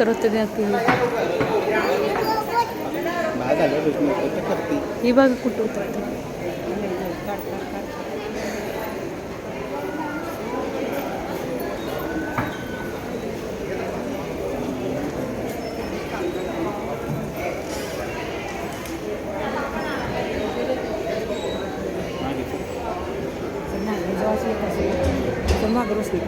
उतरवते त्यात नाही झालं तर करते. ही बघ कुठं उतरते मागं बसली